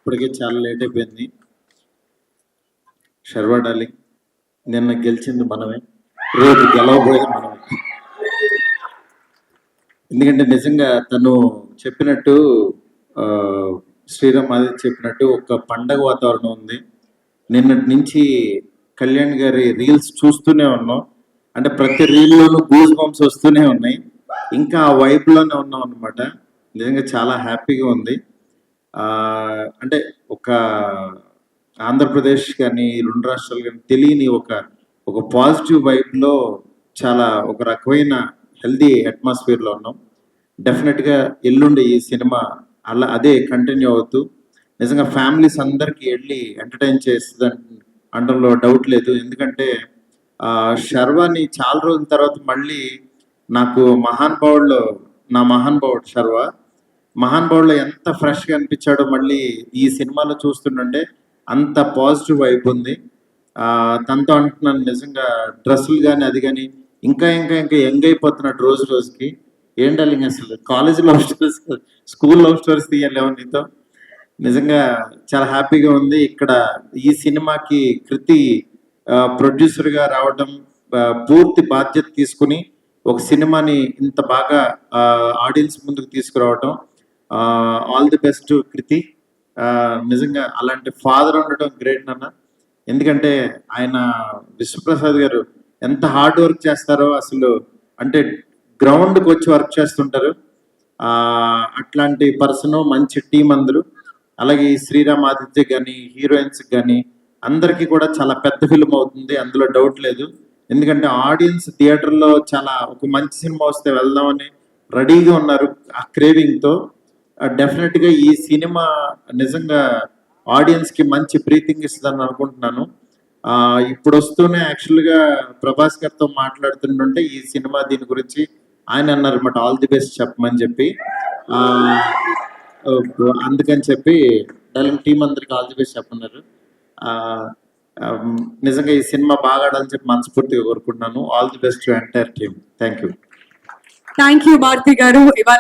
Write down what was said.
ఇప్పటికే చాలా లేట్ అయిపోయింది. శర్వా డార్లింగ్, నిన్న గెలిచింది మనమే, రేపు గెలవబోయేది మనమే. ఎందుకంటే నిజంగా తను చెప్పినట్టు శ్రీరామ్ ఆది చెప్పినట్టు ఒక పండగ వాతావరణం ఉంది. నిన్నటి నుంచి కళ్యాణ్ గారి రీల్స్ చూస్తూనే ఉన్నాం. అంటే ప్రతి రీల్లోనూ గూస్ బంప్స్ వస్తూనే ఉన్నాయి. ఇంకా ఆ వైబ్లోనే ఉన్నాం అనమాట. నిజంగా చాలా హ్యాపీగా ఉంది. అంటే ఒక ఆంధ్రప్రదేశ్ కానీ రెండు రాష్ట్రాలు కానీ తెలియని ఒక పాజిటివ్ వైబ్లో చాలా ఒక రకమైన హెల్దీ అట్మాస్ఫియర్లో ఉన్నాం. డెఫినెట్గా ఎల్లుండి ఈ సినిమా అదే కంటిన్యూ అవుతూ నిజంగా ఫ్యామిలీస్ అందరికీ వెళ్ళి ఎంటర్టైన్ చేస్తుంది అనడంలో డౌట్ లేదు. ఎందుకంటే శర్వాని చాలా రోజుల తర్వాత మళ్ళీ నాకు నా మహానుభావుడు శర్వా మహానుభావుడులో ఎంత ఫ్రెష్గా అనిపించాడో మళ్ళీ ఈ సినిమాలో చూస్తుంటే అంత పాజిటివ్ వైబ్ ఉంది. తనతో అంటున్నాను నిజంగా డ్రెస్సులు కానీ అది కానీ ఇంకా ఇంకా ఇంకా యంగ్ అయిపోతున్నాడు రోజు రోజుకి. ఏం డార్లింగ్ అసలు college love stories, school love stories తీయాలేమో నీతో. నిజంగా చాలా హ్యాపీగా ఉంది. ఇక్కడ ఈ సినిమాకి కృతి ప్రొడ్యూసర్గా రావడం, పూర్తి బాధ్యత తీసుకుని ఒక సినిమాని ఇంత బాగా ఆడియన్స్ ముందుకు తీసుకురావటం, ఆల్ ది బెస్ట్ కృతి. నిజంగా అలాంటి ఫాదర్ ఉండటం గ్రేట్ నాన్న. ఎందుకంటే ఆయన విశ్వప్రసాద్ గారు ఎంత హార్డ్ వర్క్ చేస్తారో అసలు, అంటే గ్రౌండ్కి వచ్చి వర్క్ చేస్తుంటారు. అట్లాంటి పర్సన్, మంచి టీం అందరూ. అలాగే శ్రీరామ్ ఆదిత్య కానీ హీరోయిన్స్ కానీ అందరికీ కూడా చాలా పెద్ద ఫిల్మ్ అవుతుంది, అందులో డౌట్ లేదు. ఎందుకంటే ఆడియన్స్ థియేటర్లో చాలా ఒక మంచి సినిమా వస్తే వెళ్దామని రెడీగా ఉన్నారు ఆ క్రేవింగ్తో. డెఫినెట్గా ఈ సినిమా నిజంగా ఆడియన్స్కి మంచి బ్రీతింగ్ ఇస్తుందని అనుకుంటున్నాను. ఇప్పుడు వస్తూనే యాక్చువల్గా ప్రభాస్ గారితో మాట్లాడుతుంటే ఈ సినిమా దీని గురించి ఆయన అన్నారు అన్నమాట, ఆల్ ది బెస్ట్ చెప్పమని చెప్పి. అందుకని చెప్పి డార్లింగ్ టీం అందరికి ఆల్ ది బెస్ట్ చెప్పన్నారు. నిజంగా ఈ సినిమా బాగా ఆడాలని చెప్పి మనస్ఫూర్తిగా కోరుకుంటున్నాను. All the best to entire team. Thank you. Bharathi గారు. ఇవాళ